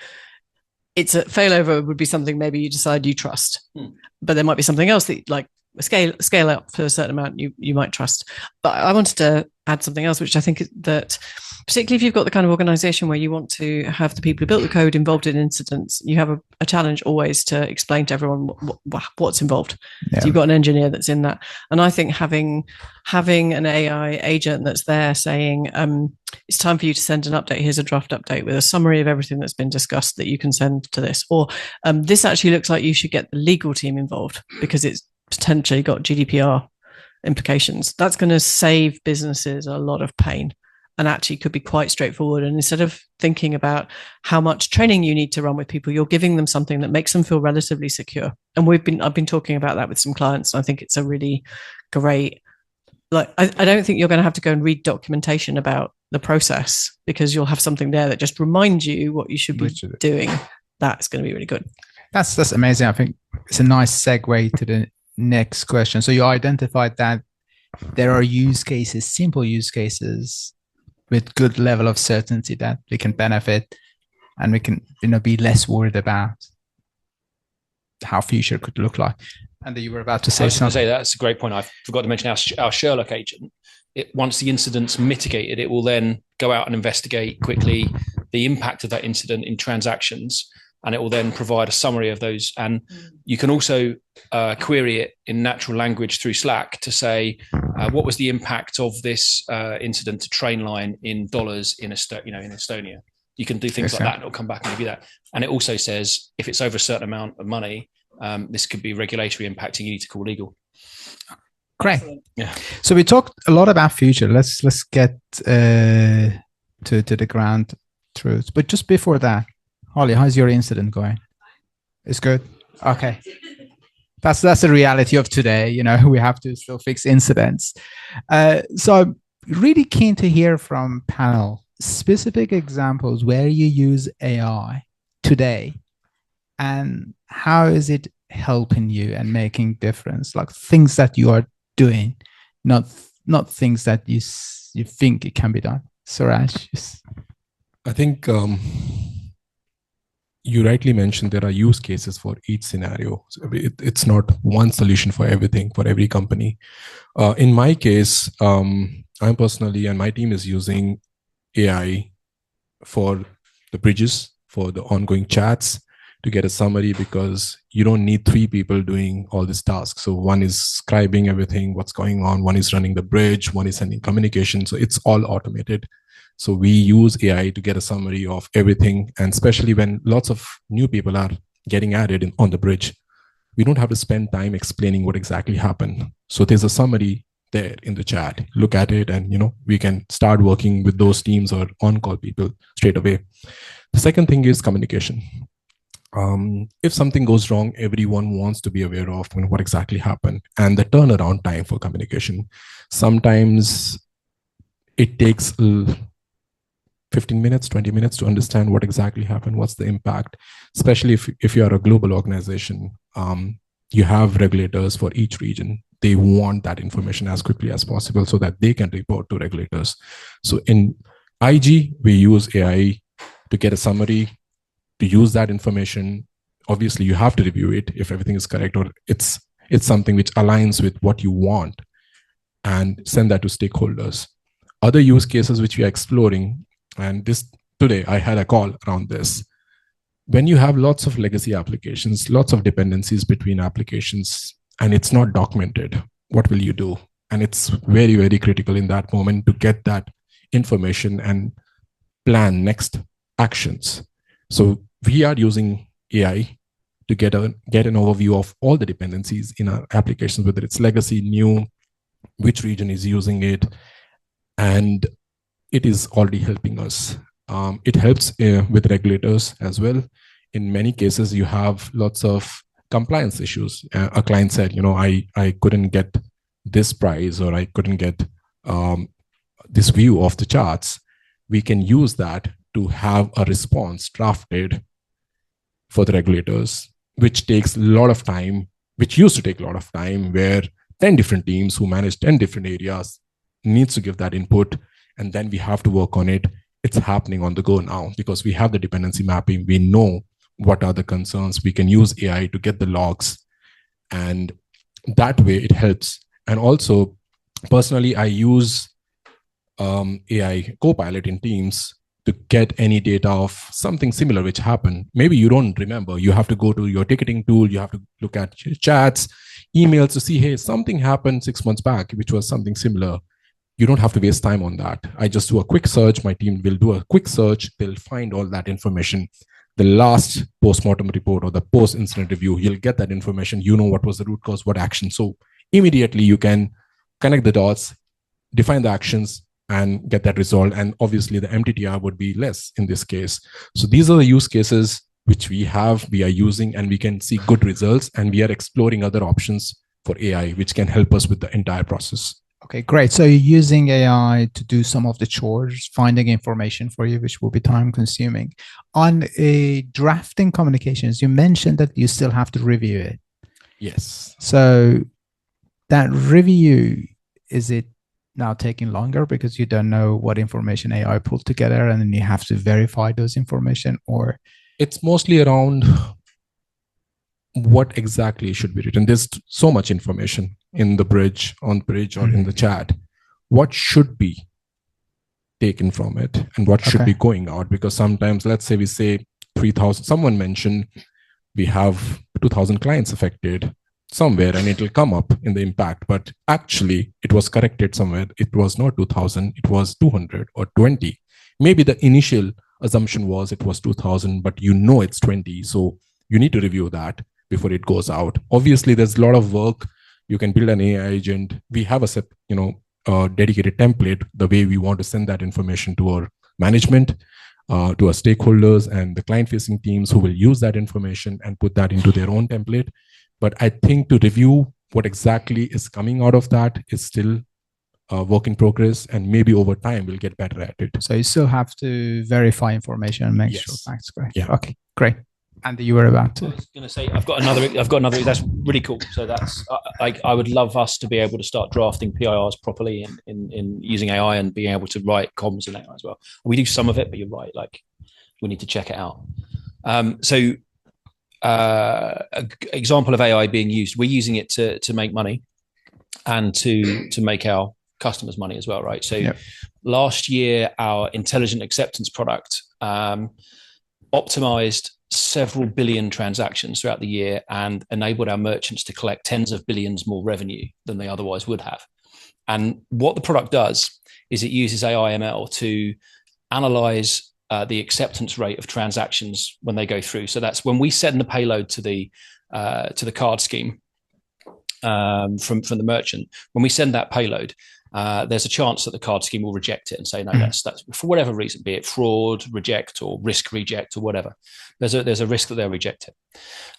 it's a failover would be something maybe you decide you trust, but there might be something else that like scale up to a certain amount you might trust. But I wanted to add something else, which I think that particularly if you've got the kind of organization where you want to have the people who built the code involved in incidents, you have a challenge always to explain to everyone what's involved. Yeah. So you've got an engineer that's in that. And I think having an AI agent that's there saying, it's time for you to send an update. Here's a draft update with a summary of everything that's been discussed that you can send to this. Or this actually looks like you should get the legal team involved because it's potentially got GDPR implications. That's going to save businesses a lot of pain and actually could be quite straightforward. And instead of thinking about how much training you need to run with people, you're giving them something that makes them feel relatively secure. And I've been talking about that with some clients. And I think it's a really great, I don't think you're going to have to go and read documentation about the process because you'll have something there that just reminds you what you should be doing. That's going to be really good. That's amazing. I think it's a nice segue to the next question. So you identified that there are use cases, simple use cases with good level of certainty that we can benefit and we can, be less worried about how future could look like. And you were about to say something. I was going to say that's a great point. I forgot to mention our Sherlock agent. Once the incident's mitigated, it will then go out and investigate quickly the impact of that incident in transactions, and it will then provide a summary of those. And you can also query it in natural language through Slack to say, what was the impact of this incident to Trainline in dollars in Estonia? You can do things like that, and it'll come back and give you that. And it also says, if it's over a certain amount of money, this could be regulatory impacting. You need to call legal. Great. Yeah. So we talked a lot about future. Let's get to the ground truth. But just before that, Holly, how's your incident going? It's good. Okay. That's the reality of today. We have to still fix incidents. So I'm really keen to hear from panel specific examples where you use AI today and how is it helping you and making difference, like things that you are doing, not things that you think it can be done. Suraj? I think you rightly mentioned there are use cases for each scenario. So it's not one solution for everything, for every company. In my case, I'm personally, and my team is using AI for the bridges, for the ongoing chats, to get a summary, because you don't need 3 people doing all these tasks. So one is scribing everything, what's going on, one is running the bridge, one is sending communication. So it's all automated. So we use AI to get a summary of everything. And especially when lots of new people are getting added on the bridge, we don't have to spend time explaining what exactly happened. So there's a summary there in the chat. Look at it and, we can start working with those teams or on-call people straight away. The second thing is communication. If something goes wrong, everyone wants to be aware of what exactly happened and the turnaround time for communication. Sometimes it takes 15 minutes, 20 minutes to understand what exactly happened, what's the impact, especially if you are a global organization. You have regulators for each region. They want that information as quickly as possible so that they can report to regulators. So in IG, we use AI to get a summary, to use that information. Obviously, you have to review it if everything is correct or it's something which aligns with what you want, and send that to stakeholders. Other use cases which we are exploring, and today I had a call around this. When you have lots of legacy applications, lots of dependencies between applications, and it's not documented, what will you do? And it's very, very critical in that moment to get that information and plan next actions. So we are using AI to get an overview of all the dependencies in our applications, whether it's legacy, new, which region is using it, and it is already helping us. It helps with regulators as well. In many cases, you have lots of compliance issues. A client said, I couldn't get this price, or I couldn't get this view of the charts. We can use that to have a response drafted for the regulators, which takes a lot of time, which used to take a lot of time, where 10 different teams who manage 10 different areas needs to give that input, and then we have to work on it. It's happening on the go now because we have the dependency mapping. We know what are the concerns. We can use AI to get the logs and that way it helps. And also, personally, I use AI Copilot in Teams to get any data of something similar which happened. Maybe you don't remember. You have to go to your ticketing tool. You have to look at your chats, emails to see, hey, something happened 6 months back, which was something similar. You don't have to waste time on that. I just do a quick search. My team will do a quick search. They'll find all that information. The last post-mortem report or the post-incident review, you'll get that information. You know what was the root cause, what action. So immediately you can connect the dots, define the actions, and get that resolved. And obviously the MTTR would be less in this case. So these are the use cases which we are using, and we can see good results. And we are exploring other options for AI, which can help us with the entire process. Okay, great. So you're using AI to do some of the chores, finding information for you, which will be time consuming. On a drafting communications, you mentioned that you still have to review it. Yes. So that review, is it now taking longer because you don't know what information AI pulled together and then you have to verify those information? Or it's mostly around what exactly should be written. There's so much information in the bridge, on bridge, or in the chat. What should be taken from it and what should be going out? Because sometimes, let's say we say 3,000, someone mentioned we have 2,000 clients affected somewhere, and it will come up in the impact, but actually it was corrected somewhere. It was not 2,000, it was 200 or 20. Maybe the initial assumption was it was 2,000, but you know it's 20. So you need to review that before it goes out. Obviously, there's a lot of work. You can build an AI agent. We have a dedicated template, the way we want to send that information to our management, to our stakeholders and the client-facing teams who will use that information and put that into their own template. But I think to review what exactly is coming out of that is still a work in progress, and maybe over time we'll get better at it. So you still have to verify information and make sure that's correct. Yeah. Okay, great. And you were about to. I was going to say I've got another. That's really cool. So that's I would love us to be able to start drafting PIRs properly in using AI and being able to write comms in AI as well. We do some of it, but you're right. Like we need to check it out. Example of AI being used. We're using it to make money and to make our customers money as well, right? So last year, our intelligent acceptance product optimized several billion transactions throughout the year and enabled our merchants to collect tens of billions more revenue than they otherwise would have. And what the product does is it uses AI ML to analyze the acceptance rate of transactions when they go through. So that's when we send the payload to the card scheme from the merchant. When we send that payload, there's a chance that the card scheme will reject it and say, no, that's for whatever reason, be it fraud, reject, or risk reject, or whatever. There's a risk that they'll reject it.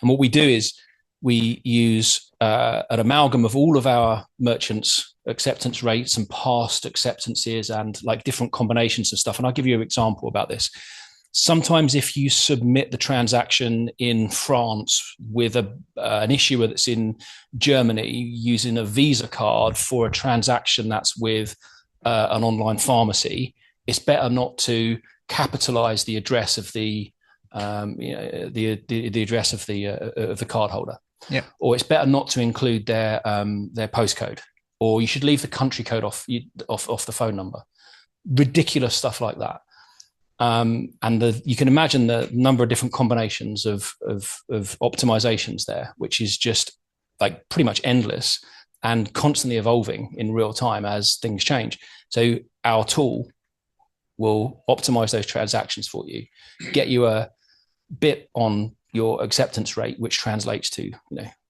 And what we do is we use an amalgam of all of our merchants' acceptance rates and past acceptances and like different combinations of stuff. And I'll give you an example about this. Sometimes if you submit the transaction in France with an issuer that's in Germany using a Visa card for a transaction that's with an online pharmacy, it's better not to capitalize the address of the address of the cardholder. Yeah. Or it's better not to include their postcode, or you should leave the country code off the phone number. Ridiculous stuff like that. And you can imagine the number of different combinations of optimizations there, which is just like pretty much endless and constantly evolving in real time as things change. So our tool will optimize those transactions for you, get you a bit on your acceptance rate, which translates to,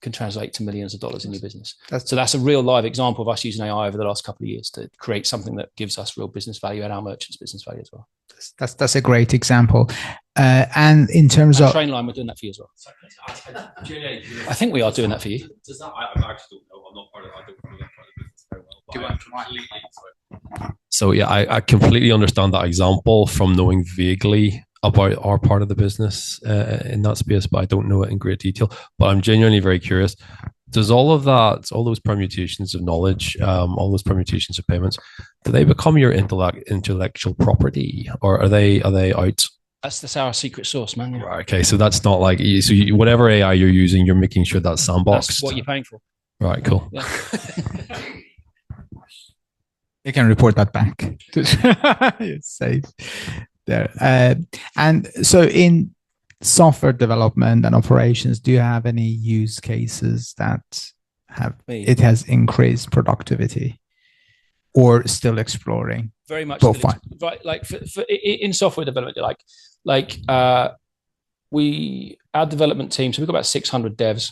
can translate to millions of dollars in your business. So that's a real live example of us using AI over the last couple of years to create something that gives us real business value and our merchants business value as well. That's a great example. And in terms of Trainline, we're doing that for you as well. I think we are doing that for you. Does that? I actually don't know. I'm not part of. I don't really get part of the business very well. So yeah, I completely understand that example from knowing vaguely about our part of the business in that space, but I don't know it in great detail. But I'm genuinely very curious. Does all of that, all those permutations of knowledge, all those permutations of payments, do they become your intellectual property, or are they out? That's our secret sauce, man. Yeah. Right, okay, so that's not like whatever AI you're using, you're making sure that's sandboxed. That's what you're paying for. Right, cool. Yeah. You can report that back. It's safe there. And so in software development and operations, do you have any use cases that it has increased productivity, or still exploring? Very much both fine. Right, like in software development, our development team, so we've got about 600 devs.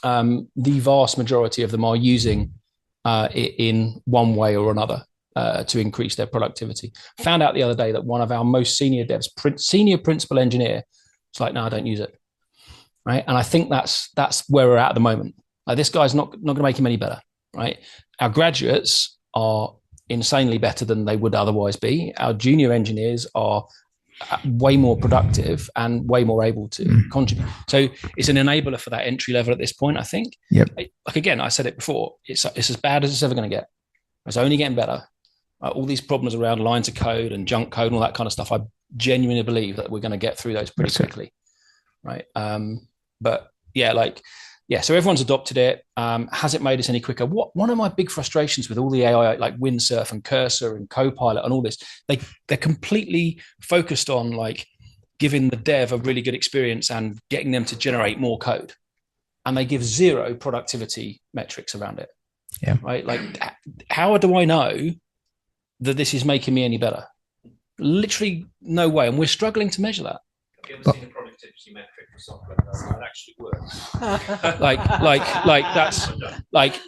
The vast majority of them are using it in one way or another to increase their productivity. Found out the other day that one of our most senior devs, senior principal engineer, was like, no, I don't use it. Right. And I think that's where we're at the moment. Like, this guy's not going to make him any better. Right. Our graduates are insanely better than they would otherwise be. Our junior engineers are way more productive and way more able to contribute. So it's an enabler for that entry level at this point, I think. Yep. Like, again, I said it before, it's as bad as it's ever going to get. It's only getting better. All these problems around lines of code and junk code and all that kind of stuff, I genuinely believe that we're going to get through those pretty quickly. Right. But yeah, so everyone's adopted it. Has it made us any quicker? One of my big frustrations with all the AI, like Windsurf and Cursor and Copilot and all this, they're completely focused on like giving the dev a really good experience and getting them to generate more code. And they give zero productivity metrics around it. Yeah. Right. Like, how do I know that this is making me any better? Literally no way. And we're struggling to measure that. Have you ever seen a productivity metric for software that actually works?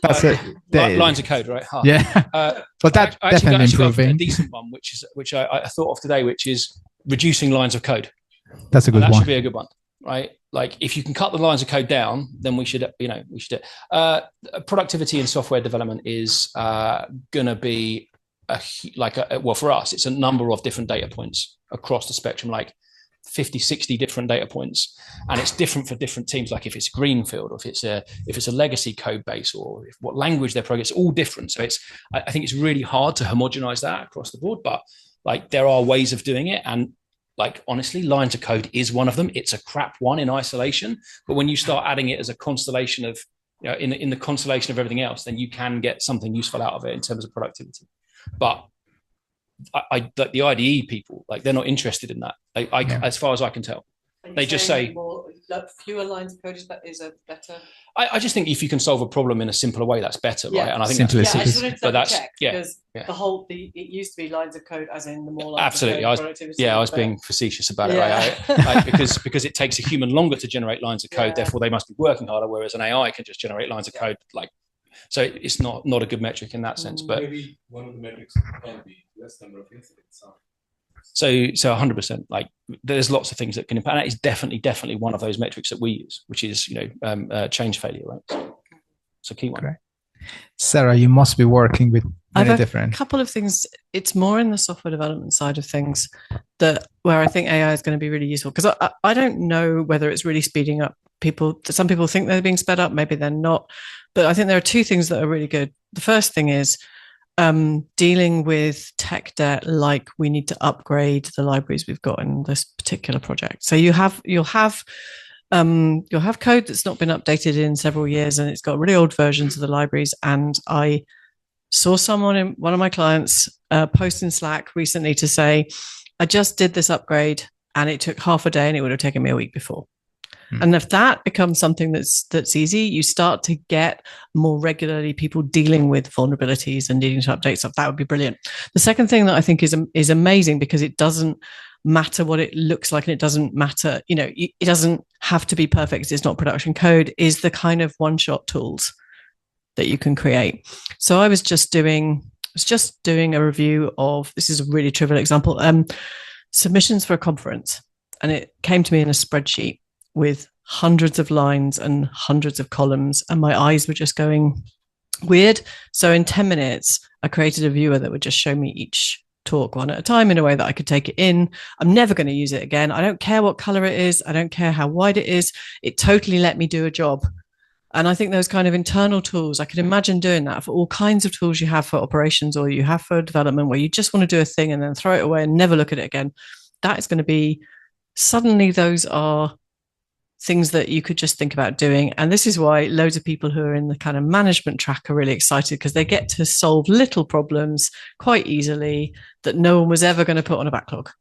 that's it. Lines of code, right? Huh. Yeah. But that definitely improving. A decent one, which I thought of today, which is reducing lines of code. That's a good one. That should be a good one, right? Like, if you can cut the lines of code down, then we should. Productivity in software development is going to be for us, it's a number of different data points across the spectrum, like 50, 60 different data points. And it's different for different teams. Like, if it's greenfield, or if it's a legacy code base, or what language they're programming, it's all different. So I think it's really hard to homogenize that across the board, but like, there are ways of doing it. And like, honestly, lines of code is one of them. It's a crap one in isolation, but when you start adding it as a constellation of, in the constellation of everything else, then you can get something useful out of it in terms of productivity. But I like the IDE people, like, they're not interested in that. As far as I can tell, they just say fewer lines of code is a better. I just think if you can solve a problem in a simpler way, that's better, right? And I think simplicity. It used to be lines of code, as in the more lines absolutely. Of code, I was being facetious about it, right? because it takes a human longer to generate lines of code, therefore they must be working harder, whereas an AI can just generate lines of code, like. So it's not a good metric in that sense, but maybe one of the metrics can be less number of incidents. So 100%, like, there's lots of things that can impact. That is definitely one of those metrics that we use, which is change failure, right? So it's a key one. Great. Sarah, you must be working with many different. A couple of things. It's more in the software development side of things where I think AI is going to be really useful, because I don't know whether it's really speeding up people. Some people think they're being sped up, maybe they're not. But I think there are two things that are really good. The first thing is dealing with tech debt, like we need to upgrade the libraries we've got in this particular project. So you'll have code that's not been updated in several years, and it's got really old versions of the libraries. And I saw one of my clients post in Slack recently to say, I just did this upgrade and it took half a day and it would have taken me a week before. And if that becomes something that's easy, you start to get more regularly people dealing with vulnerabilities and needing to update stuff. That would be brilliant. The second thing that I think is amazing, because it doesn't matter what it looks like, and it doesn't matter, it doesn't have to be perfect. It's not production code, is the kind of one-shot tools that you can create. So I was just doing a review of, this is a really trivial example, submissions for a conference. And it came to me in a spreadsheet with hundreds of lines and hundreds of columns, and my eyes were just going weird. So in 10 minutes, I created a viewer that would just show me each talk one at a time in a way that I could take it in. I'm never going to use it again. I don't care what color it is. I don't care how wide it is. It totally let me do a job. And I think those kind of internal tools, I could imagine doing that for all kinds of tools you have for operations or you have for development, where you just want to do a thing and then throw it away and never look at it again. That is going to be, suddenly those are things that you could just think about doing. And this is why loads of people who are in the kind of management track are really excited, because they get to solve little problems quite easily that no one was ever going to put on a backlog.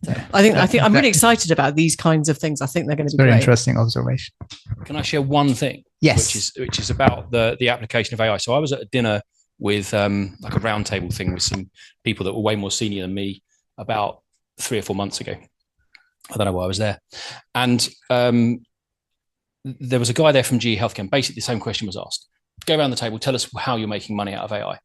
So I think I'm really excited about these kinds of things. I think they're going to be very great. interesting observation. Can I share one thing? Yes. Which is about the application of AI. So I was at a dinner with like a roundtable thing with some people that were way more senior than me about 3 or 4 months ago. I don't know why I was there. And there was a guy there from GE Healthcare, and basically the same question was asked. Go around the table, tell us how you're making money out of AI.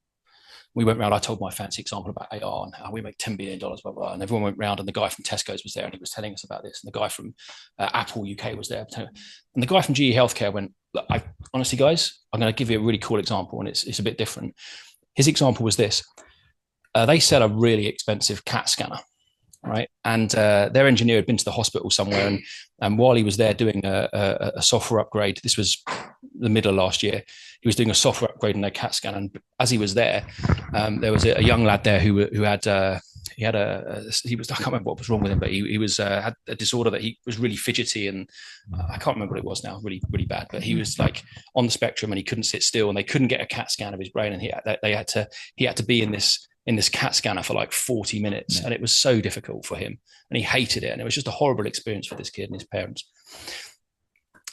We went round, I told my fancy example about AR and how we make $10 billion, blah, blah, and everyone went round, and the guy from Tesco's was there and he was telling us about this. And the guy from Apple UK was there. And the guy from GE Healthcare went, look, honestly, guys, I'm going to give you a really cool example, and it's a bit different. His example was this. They sell a really expensive CAT scanner, right? And their engineer had been to the hospital somewhere, and while he was there doing a software upgrade, this was the middle of last year, he was doing a software upgrade in their CAT scan. And as he was there was a young lad there who had I can't remember what was wrong with him, but he was had a disorder that he was really fidgety, and I can't remember what it was now, really, really bad. But he was like on the spectrum, and he couldn't sit still, and they couldn't get a CAT scan of his brain, and he had to be in this CAT scanner for like 40 minutes. And it was so difficult for him, and he hated it. And it was just a horrible experience for this kid and his parents.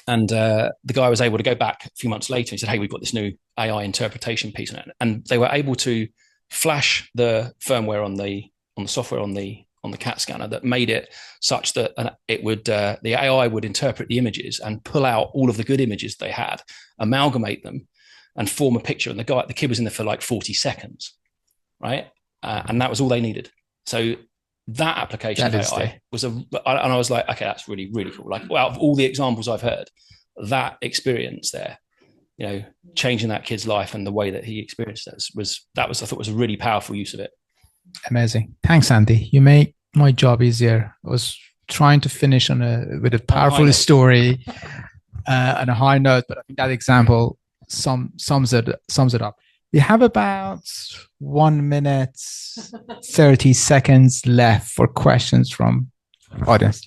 And the guy was able to go back a few months later. He said, hey, we've got this new AI interpretation piece on it. And they were able to flash the firmware on the software on the CAT scanner that made it such that it would the AI would interpret the images and pull out all of the good images they had, amalgamate them, and form a picture. And the kid was in there for like 40 seconds. Right. And that was all they needed. So that application of AI was and I was like, okay, that's really, really cool. Like, well, out of all the examples I've heard, that experience there, changing that kid's life and the way that he experienced it I thought was a really powerful use of it. Amazing. Thanks, Andy. You make my job easier. I was trying to finish with a powerful story on a high note, but I think that example sums it up. We have about 1 minute, 30 seconds left for questions from audience.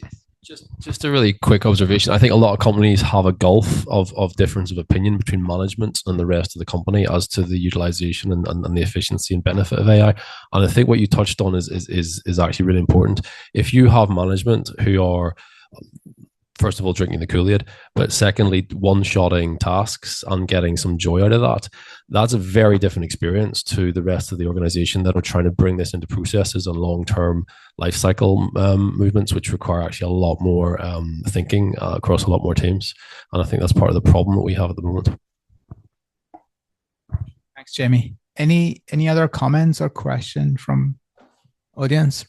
Just a really quick observation. I think a lot of companies have a gulf of difference of opinion between management and the rest of the company as to the utilization and the efficiency and benefit of AI. And I think what you touched on is actually really important. If you have management who are, first of all, drinking the Kool-Aid, but secondly, one-shotting tasks and getting some joy out of that, that's a very different experience to the rest of the organization that are trying to bring this into processes and long-term life cycle movements, which require actually a lot more thinking across a lot more teams. And I think that's part of the problem that we have at the moment. Thanks, Jamie. Any other comments or question from audience?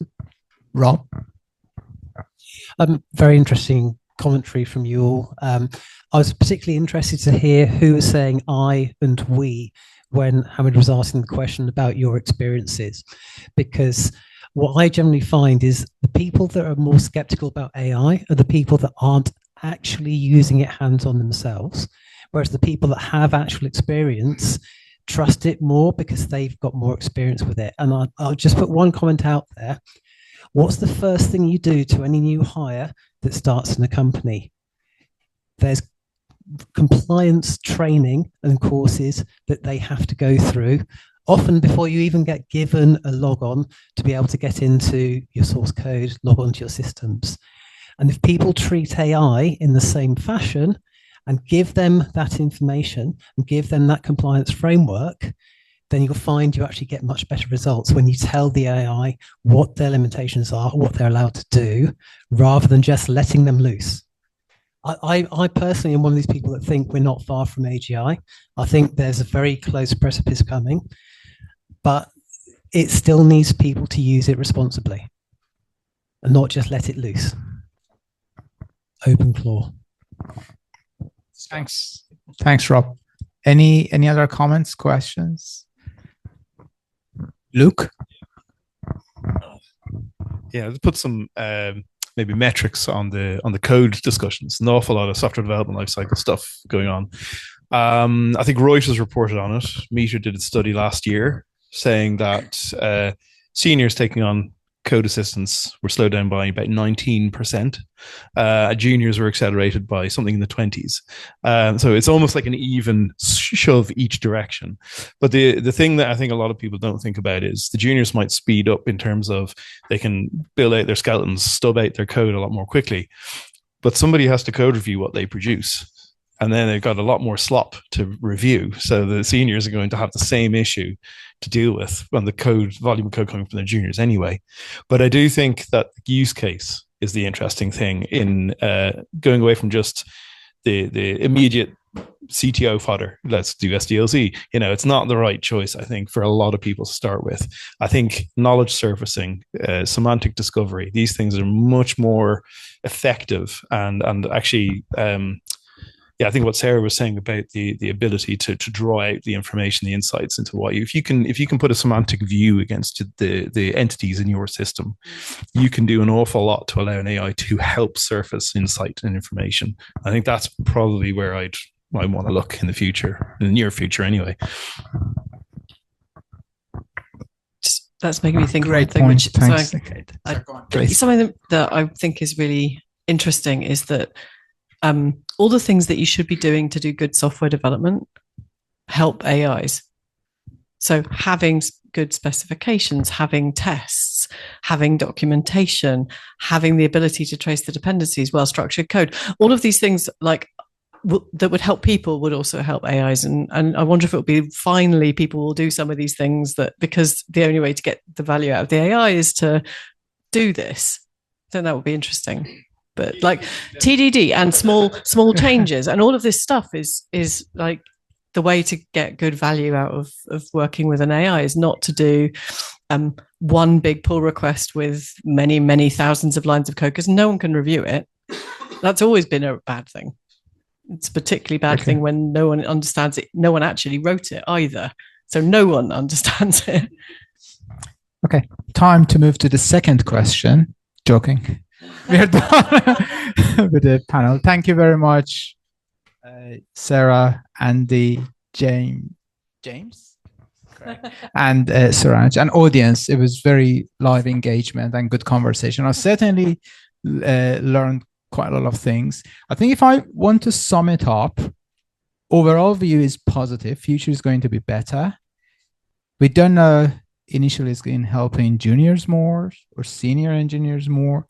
Rob? Very interesting commentary from you all. I was particularly interested to hear who was saying I and we when Hamid was asking the question about your experiences, because what I generally find is the people that are more skeptical about AI are the people that aren't actually using it hands-on themselves, whereas the people that have actual experience trust it more because they've got more experience with it. And I'll just put one comment out there. What's the first thing you do to any new hire that starts in a company? There's compliance training and courses that they have to go through, often before you even get given a log on to be able to get into your source code, log on to your systems. And if people treat AI in the same fashion and give them that information and give them that compliance framework, then you'll find you actually get much better results when you tell the AI what their limitations are, what they're allowed to do, rather than just letting them loose. I personally am one of these people that think we're not far from AGI. I think there's a very close precipice coming, but it still needs people to use it responsibly and not just let it loose. Open claw. Thanks, Rob. Any other comments, questions? Luke? Yeah, let's put some maybe metrics on the code discussions. An awful lot of software development lifecycle stuff going on. I think Reuters reported on it. Meter did a study last year saying that seniors taking on code assistants were slowed down by about 19%. Juniors were accelerated by something in the 20s. So it's almost like an even shove each direction. But the thing that I think a lot of people don't think about is the juniors might speed up in terms of they can build out their skeletons, stub out their code a lot more quickly. But somebody has to code review what they produce. And then they've got a lot more slop to review. So the seniors are going to have the same issue to deal with when the volume of code coming from the juniors anyway. But I do think that the use case is the interesting thing in going away from just the immediate CTO fodder. Let's do SDLC. It's not the right choice, I think, for a lot of people to start with. I think knowledge surfacing, semantic discovery, these things are much more effective and actually I think what Sarah was saying about the ability to draw out the information, the insights into what if you can put a semantic view against the entities in your system, you can do an awful lot to allow an AI to help surface insight and information. I think that's probably where I want to look in the future, in the near future, anyway. That's making me think. Great point. Thanks. Something that I think is really interesting is that all the things that you should be doing to do good software development help AIs. So having good specifications, having tests, having documentation, having the ability to trace the dependencies, well-structured code, all of these things that would help people would also help AIs. And I wonder if it will be finally people will do some of these things because the only way to get the value out of the AI is to do this. I think that would be interesting. But like TDD and small changes and all of this stuff is like the way to get good value out of working with an AI is not to do one big pull request with many, many thousands of lines of code because no one can review it. That's always been a bad thing. It's a particularly bad thing when no one understands it. No one actually wrote it either. So no one understands it. Okay, time to move to the second question. Joking. We are done with the panel. Thank you very much, Sarah, Andy, James, and Suraj, and audience. It was very live engagement and good conversation. I certainly learned quite a lot of things. I think if I want to sum it up, overall view is positive. Future is going to be better. We don't know initially it's in helping juniors more or senior engineers more.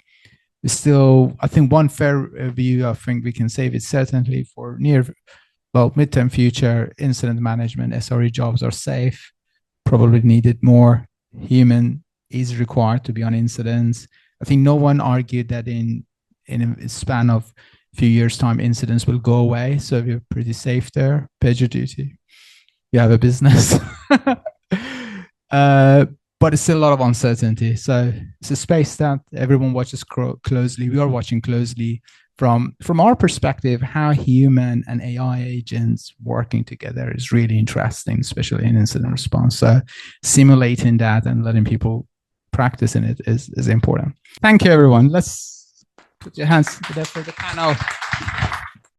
Still, I think one fair view I think we can say is certainly for midterm future, incident management, SRE jobs are safe, probably needed more. Human is required to be on incidents. I think no one argued that in a span of a few years' time, incidents will go away. So we're pretty safe there. PagerDuty, you have a business. But it's still a lot of uncertainty. So it's a space that everyone watches closely. We are watching closely from our perspective. How human and AI agents working together is really interesting, especially in incident response. So simulating that and letting people practice in it is important. Thank you, everyone. Let's put your hands together for the panel.